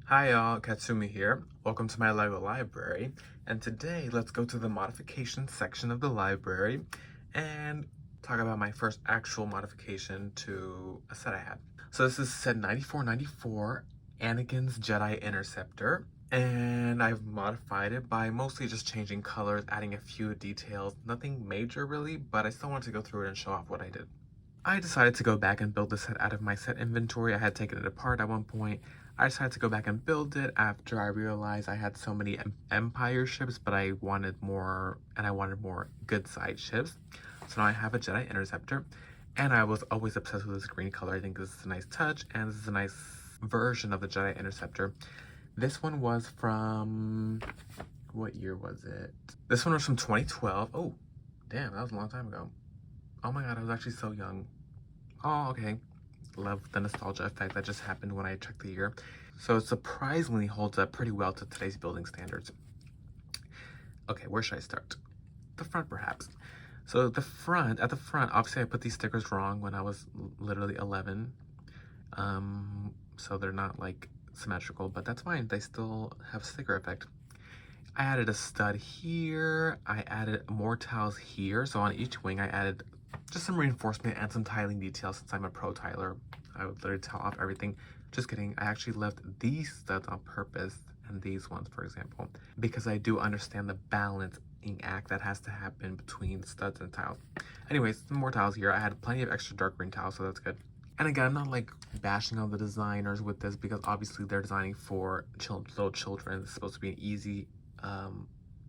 Hi y'all, Katsumi here. Welcome to my LEGO library. And today let's go to the modification section of the library and talk about my first actual modification to a set I had. So this is set 9494, Anakin's Jedi Interceptor. And I've modified it by mostly just changing colors, adding a few details. Nothing major really, but I still want to go through it and show off what I did. I decided to go back and build the set out of my set inventory. I had taken it apart at one point. I decided to go back and build it after I realized I had so many Empire ships, but I wanted more, and I wanted more good side ships. So now I have a Jedi Interceptor, and I was always obsessed with this green color. I think this is a nice touch, and this is a nice version of the Jedi Interceptor. This one was from, what year was it? This one was from 2012. Oh, damn, that was a long time ago. Oh my god, I was actually so young. Oh, okay. Love the nostalgia effect that just happened when I checked the year. So it surprisingly holds up pretty well to today's building standards. Okay, where should I start? The front, perhaps. So at the front, obviously I put these stickers wrong when I was literally 11. So they're not like symmetrical, but that's fine. They still have sticker effect. I added a stud here. I added more tiles here. So on each wing, I added just some reinforcement and some tiling details since I'm a pro tiler. I would literally tile off everything. Just kidding. I actually left these studs on purpose and these ones, for example, because I do understand the balancing act that has to happen between studs and tiles. Anyways, some more tiles here. I had plenty of extra dark green tiles, so that's good. And again, I'm not like bashing on the designers with this because obviously they're designing for little children. It's supposed to be an easy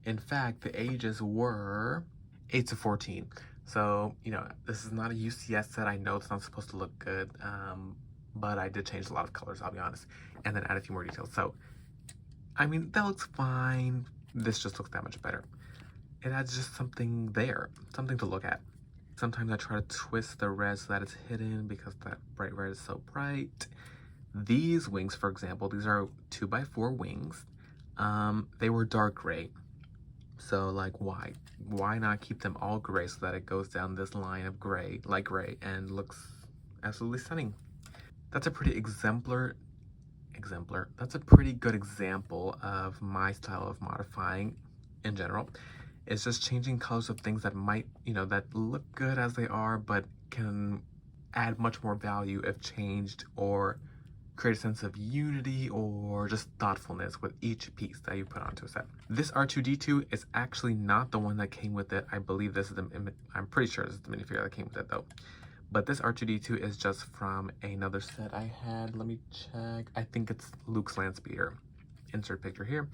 in fact, the ages were 8 to 14. So, you know, this is not a UCS set. I know it's not supposed to look good, but I did change a lot of colors, I'll be honest, and then add a few more details. So, I mean, that looks fine. This just looks that much better. It adds just something there, something to look at. Sometimes I try to twist the red so that it's hidden because that bright red is so bright. These wings, for example, these are 2x4 wings. They were dark gray. So like why? Why not keep them all gray so that it goes down this line of gray, light gray, and looks absolutely stunning. That's a pretty that's a pretty good example of my style of modifying in general. It's just changing colors of things that might, you know, that look good as they are, but can add much more value if changed or create a sense of unity or just thoughtfulness with each piece that you put onto a set. This R2-D2 is actually not the one that came with it. I believe this is I'm pretty sure this is the minifigure that came with it though. But this R2-D2 is just from another set I had. Let me check. I think it's Luke's land speeder. Insert picture here.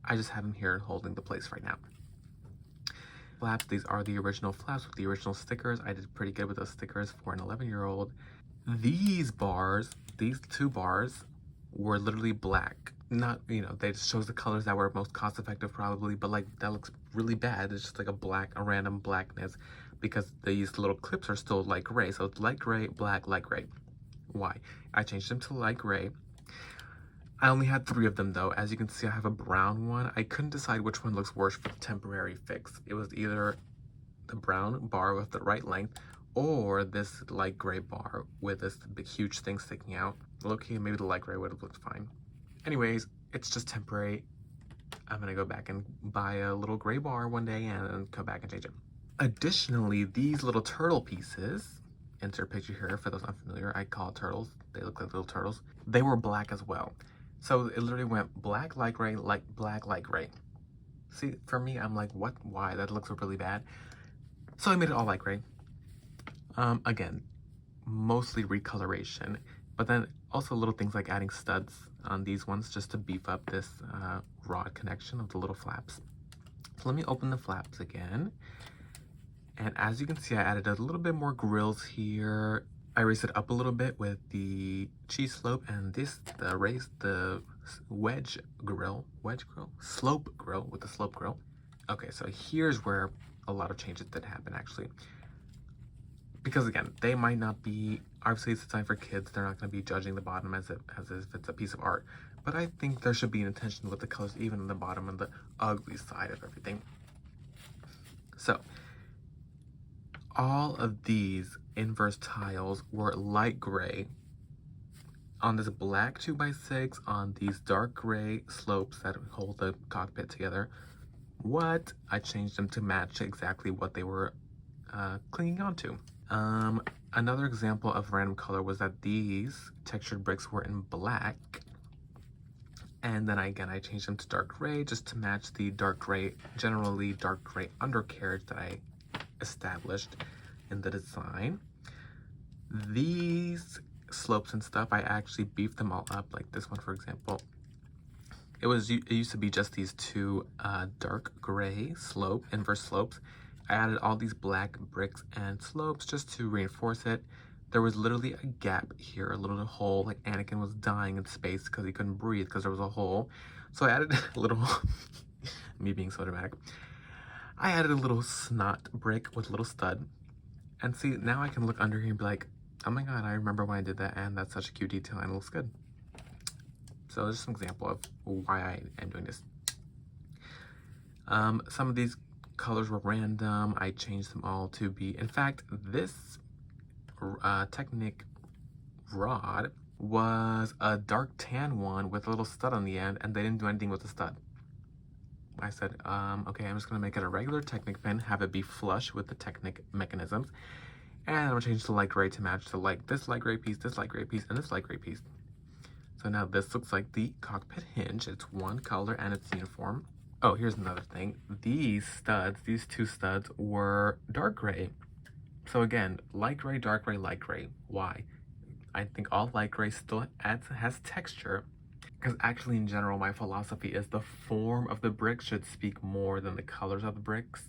I just have him here holding the place right now. Flaps, these are the original flaps with the original stickers. I did pretty good with those stickers for an 11-year-old. These bars, these two bars, were literally black. Not, you know, they just chose the colors that were most cost effective probably, but like that looks really bad. It's just like a random blackness because these little clips are still light gray. So it's light gray, black, light gray. Why? I changed them to light gray. I only had 3 of them though. As you can see, I have a brown one. I couldn't decide which one looks worse for the temporary fix. It was either the brown bar with the right length or this light gray bar with this big huge thing sticking out. Low-key, maybe the light gray would have looked fine. Anyways, it's just temporary. I'm gonna go back and buy a little gray bar one day and then come back and change it. Additionally, these little turtle pieces, insert picture here for those unfamiliar, I call it turtles. They look like little turtles. They were black as well. So it literally went black, light gray, light black, light gray. See, for me, I'm like, what? Why? That looks really bad. So I made it all light gray. Again, mostly recoloration, but then also little things like adding studs on these ones just to beef up this rod connection of the little flaps. So let me open the flaps again. And as you can see, I added a little bit more grills here. I raised it up a little bit with the cheese slope and the wedge grill, slope grill with the slope grill. Okay, so here's where a lot of changes did happen actually. Because again, they might not be, obviously it's designed for kids, they're not going to be judging the bottom as if it's a piece of art. But I think there should be an intention with the colors even on the bottom and the ugly side of everything. So, all of these inverse tiles were light gray on this black 2x6 on these dark gray slopes that hold the cockpit together. What? I changed them to match exactly what they were clinging onto. Another example of random color was that these textured bricks were in black. And then I changed them to dark gray just to match the dark gray, generally dark gray undercarriage that I established in the design. These slopes and stuff, I actually beefed them all up, like this one, for example. It used to be just these two dark gray inverse slopes. I added all these black bricks and slopes just to reinforce it. There was literally a gap here, a little hole, like Anakin was dying in space because he couldn't breathe because there was a hole. So I added a little, me being so dramatic, I added a little snot brick with a little stud. And see, now I can look under here and be like, oh my god, I remember when I did that, and that's such a cute detail and it looks good. So just an example of why I am doing this. Some of these colors were random. I changed them all to be, in fact, this Technic rod was a dark tan one with a little stud on the end, and they didn't do anything with the stud. I said, okay, I'm just gonna make it a regular Technic pin, have it be flush with the Technic mechanisms, and I'm gonna change the light gray to match the this light gray piece, this light gray piece, and this light gray piece. So now this looks like the cockpit hinge. It's one color and it's uniform. Oh, here's another thing. These two studs were dark gray. So again, light gray, dark gray, light gray. Why? I think all light gray still has texture, because actually in general, my philosophy is the form of the brick should speak more than the colors of the bricks.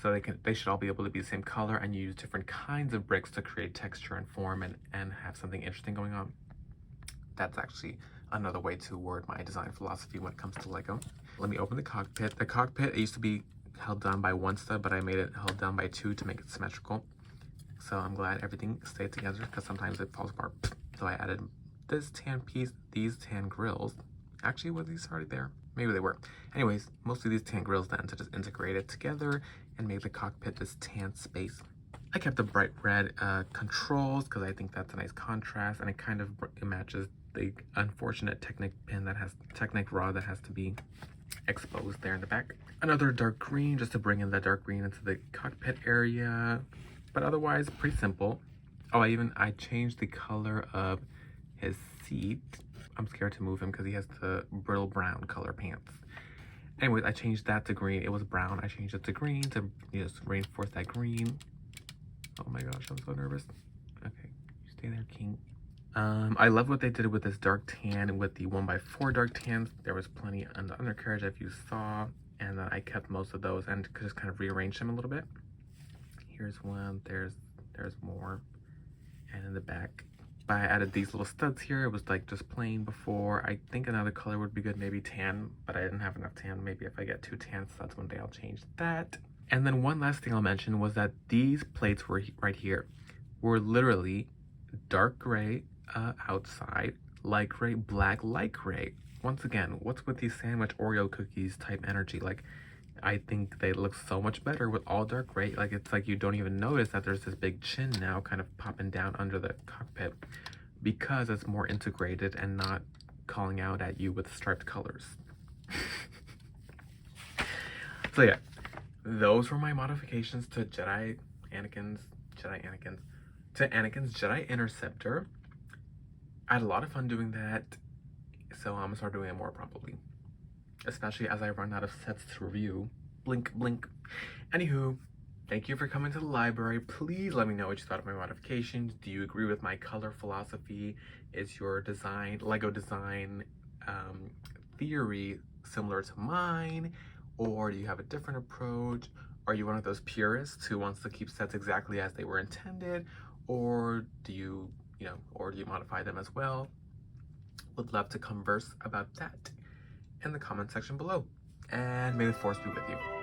So they should all be able to be the same color, and you use different kinds of bricks to create texture and form and have something interesting going on. That's actually another way to word my design philosophy when it comes to Lego. Let me open the cockpit. The cockpit, it used to be held down by one stud, but I made it held down by two to make it symmetrical. So I'm glad everything stayed together, because sometimes it falls apart. So I added this tan piece, these tan grills. Actually, were these already there? Maybe they were. Anyways, mostly these tan grills then to just integrate it together and make the cockpit this tan space. I kept the bright red controls because I think that's a nice contrast, and it kind of matches the unfortunate Technic rod that has to be exposed there in the back. Another dark green just to bring in the dark green into the cockpit area, but otherwise pretty simple. Oh, I changed the color of his seat. I'm scared to move him because he has the brittle brown color pants. Anyways, I changed that to green. It was brown. I changed it to green to just reinforce that green. Oh my gosh, I'm so nervous. Okay, stay there, King. I love what they did with this dark tan with the 1x4 dark tans. There was plenty on the undercarriage, if you saw, and then I kept most of those and just kind of rearranged them a little bit. Here's one, there's more, and in the back. I added these little studs here. It was like just plain before. I think another color would be good, maybe tan, but I didn't have enough tan. Maybe if I get 2 tan studs one day, I'll change that. And then one last thing I'll mention was that these plates were right here were literally dark gray outside, light gray, black, light gray. Once again, what's with these sandwich Oreo cookies type energy? Like, I think they look so much better with all dark gray. Like, it's like you don't even notice that there's this big chin now kind of popping down under the cockpit because it's more integrated and not calling out at you with striped colors. So yeah, those were my modifications to Anakin's Jedi Interceptor. I had a lot of fun doing that, so I'm gonna start doing it more probably, especially as I run out of sets to review. Blink, blink. Anywho, thank you for coming to the library. Please let me know what you thought of my modifications. Do you agree with my color philosophy? Is your Lego design theory similar to mine? Or do you have a different approach? Are you one of those purists who wants to keep sets exactly as they were intended? Or do you modify them as well? Would love to converse about that in the comment section below. And may the force be with you.